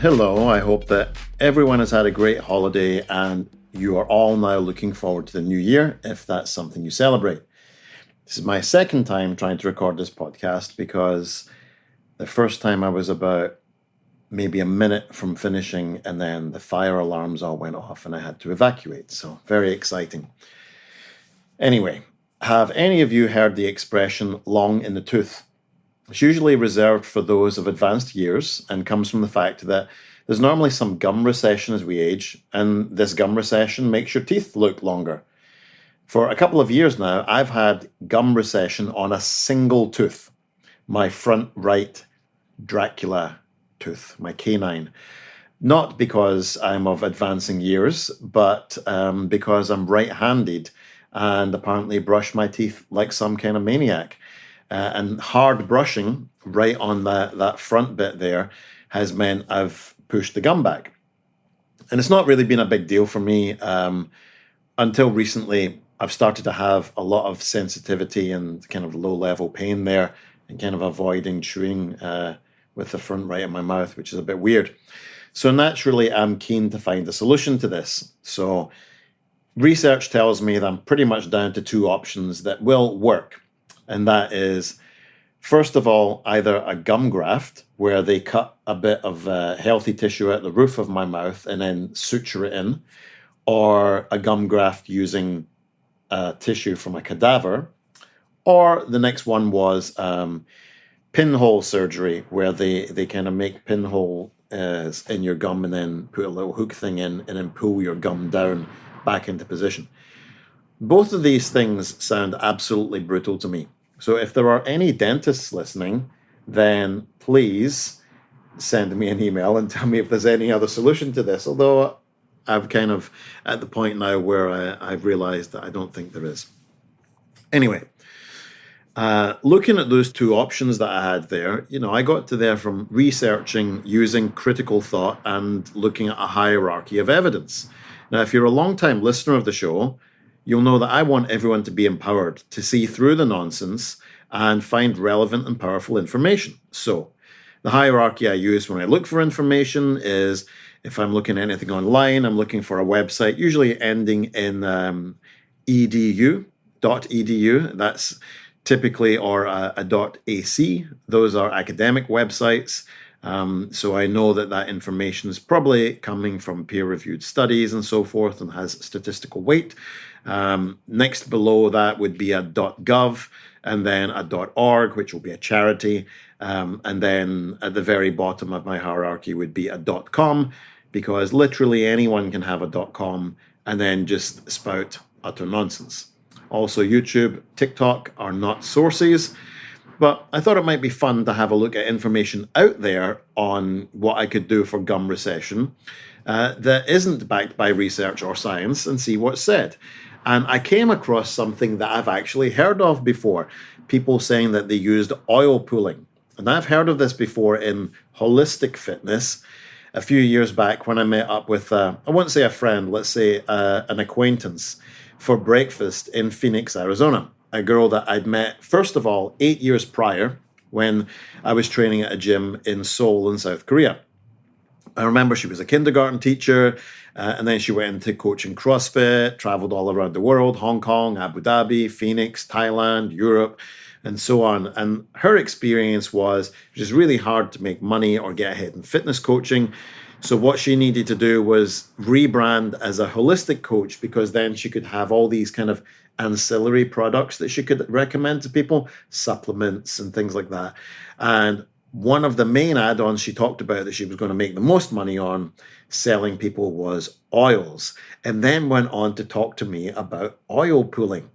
hello. I hope that everyone has had a great holiday and you are all now looking forward to the new year, if that's something you celebrate. This is my second time trying to record this podcast because the first time I was about maybe a minute from finishing and then the fire alarms all went off and I had to evacuate. So very exciting. Anyway, have any of you heard the expression long in the tooth? It's usually reserved for those of advanced years and comes from the fact that there's normally some gum recession as we age, and this gum recession makes your teeth look longer. For a couple of years now, I've had gum recession on a single tooth, my front right Dracula tooth, my canine. Not because I'm of advancing years, but because I'm right-handed and apparently brush my teeth like some kind of maniac. And hard brushing right on that front bit there has meant I've pushed the gum back. And it's not really been a big deal for me until recently. I've started to have a lot of sensitivity and kind of low-level pain there and kind of avoiding chewing with the front right of my mouth, which is a bit weird. So naturally, I'm keen to find a solution to this. So research tells me that I'm pretty much down to two options that will work. And that is, first of all, either a gum graft, where they cut a bit of healthy tissue at the roof of my mouth and then suture it in, or a gum graft using tissue from a cadaver, or the next one was pinhole surgery, where they kind of make pinhole in your gum and then put a little hook thing in and then pull your gum down back into position. Both of these things sound absolutely brutal to me. So if there are any dentists listening, then please send me an email and tell me if there's any other solution to this. Although I'm kind of at the point now where I've realized that I don't think there is. Anyway, looking at those two options that I had there, I got to there from researching using critical thought and looking at a hierarchy of evidence. Now, if you're a long-time listener of the show, you'll know that I want everyone to be empowered to see through the nonsense and find relevant and powerful information. So the hierarchy I use when I look for information is, if I'm looking at anything online, I'm looking for a website, usually ending in .edu. That's typically, or a .ac. Those are academic websites. So I know that information is probably coming from peer-reviewed studies and so forth and has statistical weight. Next below that would be a .gov, and then a .org, which will be a charity. And then at the very bottom of my hierarchy would be a .com, because literally anyone can have a .com and then just spout utter nonsense. Also, YouTube, TikTok are not sources. But I thought it might be fun to have a look at information out there on what I could do for gum recession that isn't backed by research or science, and see what's said. And I came across something that I've actually heard of before, people saying that they used oil pulling. And I've heard of this before in holistic fitness a few years back when I met up with, I won't say a friend, let's say an acquaintance, for breakfast in Phoenix, Arizona. A girl that I'd met, first of all, 8 years prior when I was training at a gym in Seoul in South Korea. I remember she was a kindergarten teacher, and then she went into coaching CrossFit, traveled all around the world, Hong Kong, Abu Dhabi, Phoenix, Thailand, Europe, and so on. And her experience was just really hard to make money or get ahead in fitness coaching. So what she needed to do was rebrand as a holistic coach, because then she could have all these kind of ancillary products that she could recommend to people, supplements and things like that. And one of the main add-ons she talked about that she was going to make the most money on selling people was oils, and then went on to talk to me about oil pulling.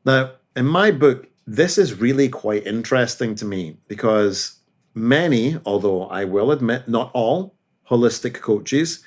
Now, in my book, this is really quite interesting to me, because many, although I will admit not all, holistic coaches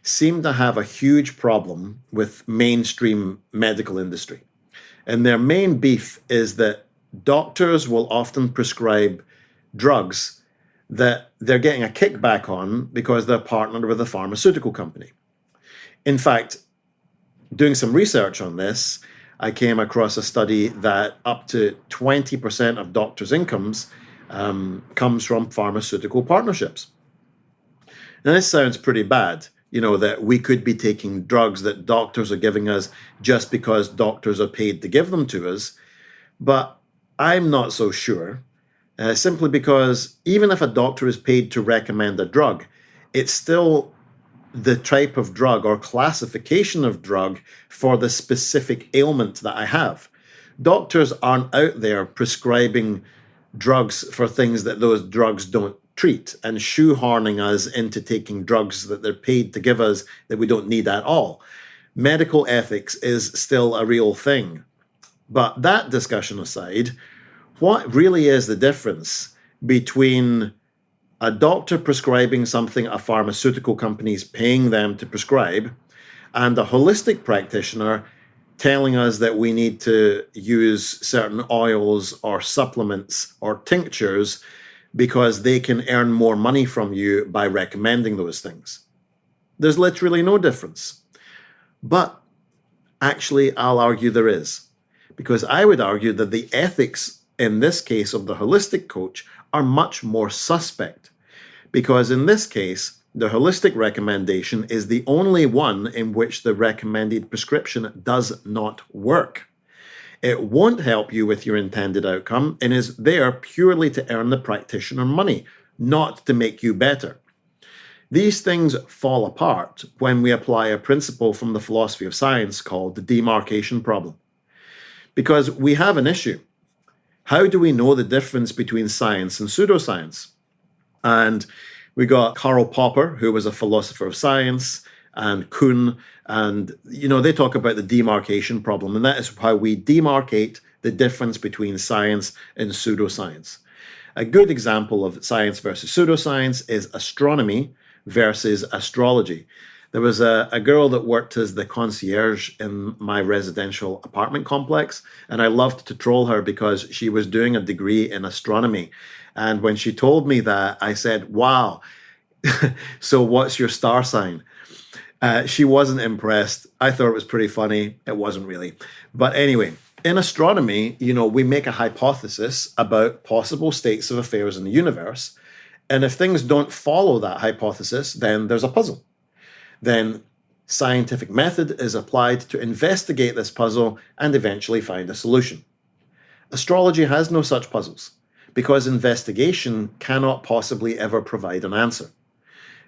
seem to have a huge problem with mainstream medical industry. And their main beef is that doctors will often prescribe drugs that they're getting a kickback on because they're partnered with a pharmaceutical company. In fact, doing some research on this, I came across a study that up to 20% of doctors' incomes comes from pharmaceutical partnerships. Now, this sounds pretty bad, that we could be taking drugs that doctors are giving us just because doctors are paid to give them to us. But I'm not so sure, simply because even if a doctor is paid to recommend a drug, it's still the type of drug or classification of drug for the specific ailment that I have. Doctors aren't out there prescribing drugs for things that those drugs don't treat and shoehorning us into taking drugs that they're paid to give us that we don't need at all. Medical ethics is still a real thing. But that discussion aside, what really is the difference between a doctor prescribing something a pharmaceutical company is paying them to prescribe and a holistic practitioner telling us that we need to use certain oils or supplements or tinctures because they can earn more money from you by recommending those things? There's literally no difference. But actually, I'll argue there is, because I would argue that the ethics in this case of the holistic coach are much more suspect, because in this case, the holistic recommendation is the only one in which the recommended prescription does not work. It won't help you with your intended outcome and is there purely to earn the practitioner money, not to make you better. These things fall apart when we apply a principle from the philosophy of science called the demarcation problem. Because we have an issue. How do we know the difference between science and pseudoscience? And we got Karl Popper, who was a philosopher of science, and Kuhn, and they talk about the demarcation problem, and that is how we demarcate the difference between science and pseudoscience. A good example of science versus pseudoscience is astronomy versus astrology. There was a girl that worked as the concierge in my residential apartment complex, and I loved to troll her because she was doing a degree in astronomy. And when she told me that, I said, wow, so what's your star sign? She wasn't impressed. I thought it was pretty funny. It wasn't really. But anyway, in astronomy, we make a hypothesis about possible states of affairs in the universe. And if things don't follow that hypothesis, then there's a puzzle. Then scientific method is applied to investigate this puzzle and eventually find a solution. Astrology has no such puzzles because investigation cannot possibly ever provide an answer.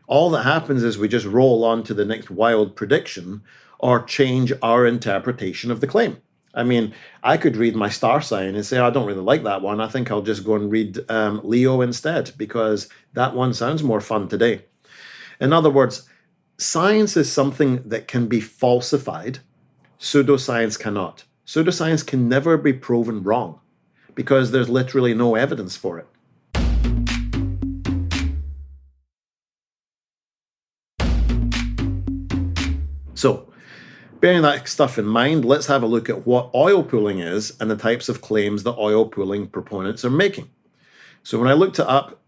All that happens is we just roll on to the next wild prediction or change our interpretation of the claim. I mean, I could read my star sign and say, I don't really like that one. I think I'll just go and read Leo instead because that one sounds more fun today. In other words, science is something that can be falsified. Pseudoscience cannot. Pseudoscience can never be proven wrong because there's literally no evidence for it. So, bearing that stuff in mind, let's have a look at what oil pulling is and the types of claims that oil pulling proponents are making. So when I looked it up,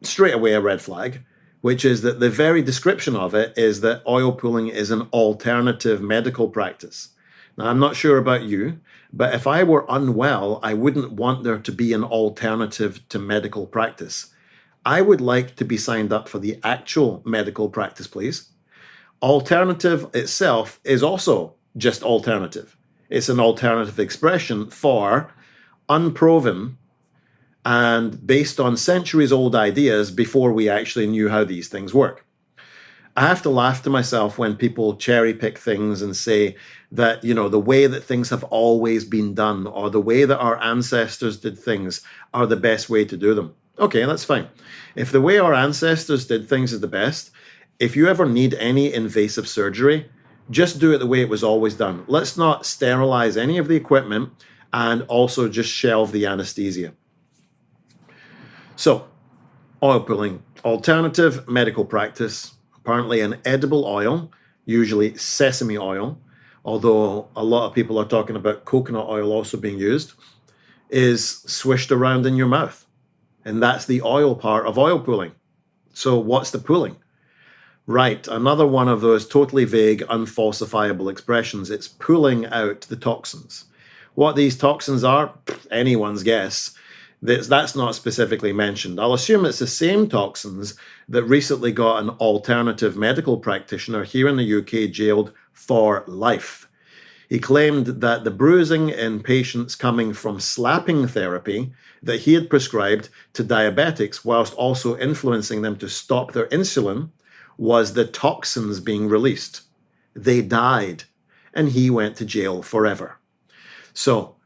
straight away a red flag, which is that the very description of it is that oil pulling is an alternative medical practice. Now, I'm not sure about you, but if I were unwell, I wouldn't want there to be an alternative to medical practice. I would like to be signed up for the actual medical practice, please. Alternative itself is also just alternative. It's an alternative expression for unproven and based on centuries-old ideas before we actually knew how these things work. I have to laugh to myself when people cherry-pick things and say that, the way that things have always been done or the way that our ancestors did things are the best way to do them. Okay, that's fine. If the way our ancestors did things is the best, if you ever need any invasive surgery, just do it the way it was always done. Let's not sterilize any of the equipment and also just shelve the anesthesia. So, oil pulling, alternative medical practice, apparently an edible oil, usually sesame oil, although a lot of people are talking about coconut oil also being used, is swished around in your mouth. And that's the oil part of oil pulling. So what's the pulling? Right, another one of those totally vague, unfalsifiable expressions. It's pulling out the toxins. What these toxins are, anyone's guess. That's not specifically mentioned. I'll assume it's the same toxins that recently got an alternative medical practitioner here in the UK jailed for life. He claimed that the bruising in patients coming from slapping therapy that he had prescribed to diabetics, whilst also influencing them to stop their insulin, was the toxins being released. They died, and he went to jail forever. So,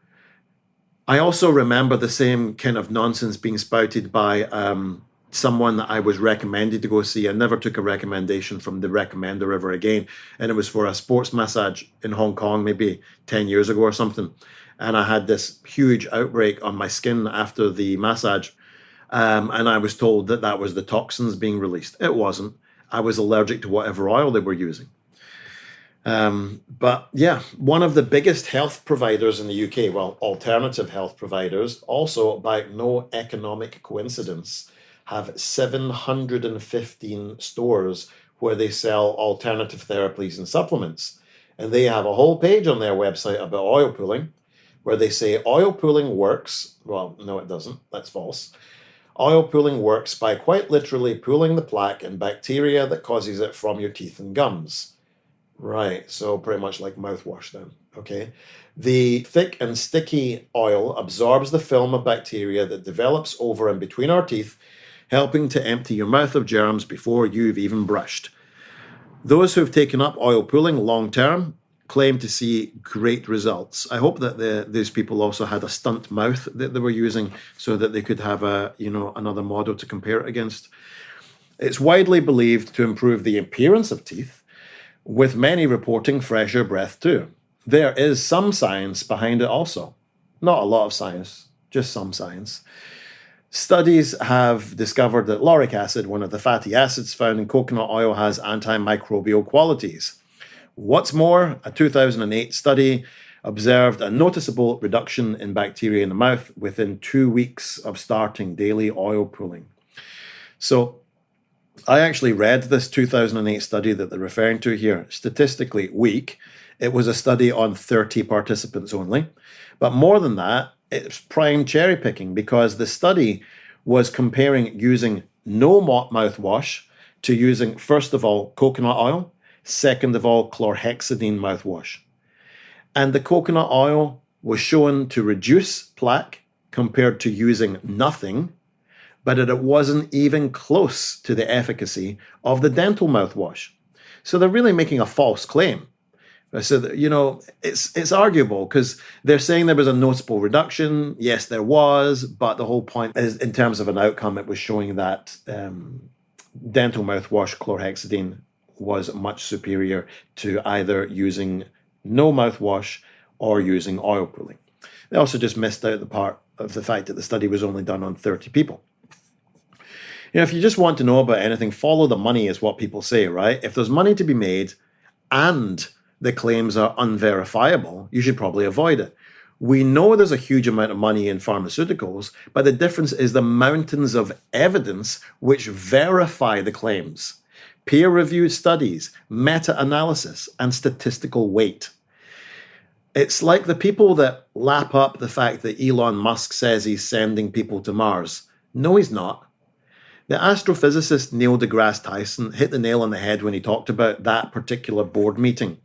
I also remember the same kind of nonsense being spouted by someone that I was recommended to go see. I never took a recommendation from the recommender ever again. And it was for a sports massage in Hong Kong, maybe 10 years ago or something. And I had this huge outbreak on my skin after the massage. And I was told that that was the toxins being released. It wasn't. I was allergic to whatever oil they were using. But yeah, one of the biggest health providers in the UK, well, alternative health providers, also by no economic coincidence, have 715 stores where they sell alternative therapies and supplements. And they have a whole page on their website about oil pulling, where they say oil pulling works. Well, no, it doesn't. That's false. Oil pulling works by quite literally pulling the plaque and bacteria that causes it from your teeth and gums. Right, so pretty much like mouthwash then, okay? The thick and sticky oil absorbs the film of bacteria that develops over and between our teeth, helping to empty your mouth of germs before you've even brushed. Those who've taken up oil pulling long term claim to see great results. I hope that these people also had a stunt mouth that they were using so that they could have another model to compare it against. It's widely believed to improve the appearance of teeth, with many reporting fresher breath too. There is some science behind it also. Not a lot of science, just some science. Studies have discovered that lauric acid, one of the fatty acids found in coconut oil, has antimicrobial qualities. What's more, a 2008 study observed a noticeable reduction in bacteria in the mouth within 2 weeks of starting daily oil pulling. So, I actually read this 2008 study that they're referring to here. Statistically weak. It was a study on 30 participants only. But more than that, it's prime cherry picking, because the study was comparing using no mouthwash to using, first of all, coconut oil, second of all, chlorhexidine mouthwash. And the coconut oil was shown to reduce plaque compared to using nothing, but it wasn't even close to the efficacy of the dental mouthwash. So they're really making a false claim. So, it's arguable, because they're saying there was a noticeable reduction. Yes, there was, but the whole point is, in terms of an outcome, it was showing that dental mouthwash chlorhexidine was much superior to either using no mouthwash or using oil pulling. They also just missed out the part of the fact that the study was only done on 30 people. If you just want to know about anything, follow the money is what people say, right? If there's money to be made and the claims are unverifiable, you should probably avoid it. We know there's a huge amount of money in pharmaceuticals, but the difference is the mountains of evidence which verify the claims. Peer-reviewed studies, meta-analysis, and statistical weight. It's like the people that lap up the fact that Elon Musk says he's sending people to Mars. No, he's not. The astrophysicist Neil deGrasse Tyson hit the nail on the head when he talked about that particular board meeting.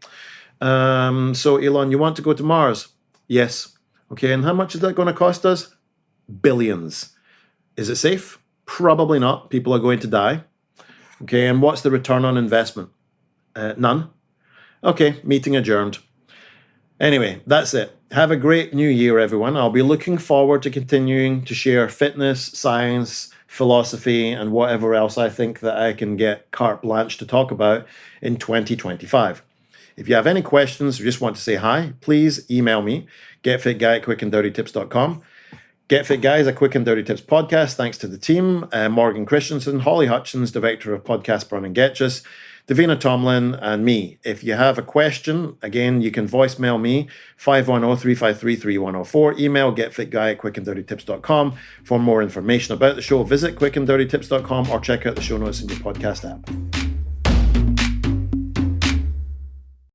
So, Elon, you want to go to Mars? Yes. Okay, and how much is that going to cost us? Billions. Is it safe? Probably not. People are going to die. Okay, and what's the return on investment? None. Okay, meeting adjourned. Anyway, that's it. Have a great new year, everyone. I'll be looking forward to continuing to share fitness, science, philosophy, and whatever else I think that I can get carte blanche to talk about in 2025. If you have any questions or just want to say hi, please email me, getfitguy@quickanddirtytips.com. Get Fit Guy is a Quick and Dirty Tips podcast, thanks to the team, Morgan Christensen, Holly Hutchins, Director of Podcast Burn and Getchus, Davina Tomlin, and me. If you have a question, again, you can voicemail me, 510-353-3104, email getfitguy@quickanddirtytips.com. For more information about the show, visit quickanddirtytips.com or check out the show notes in your podcast app.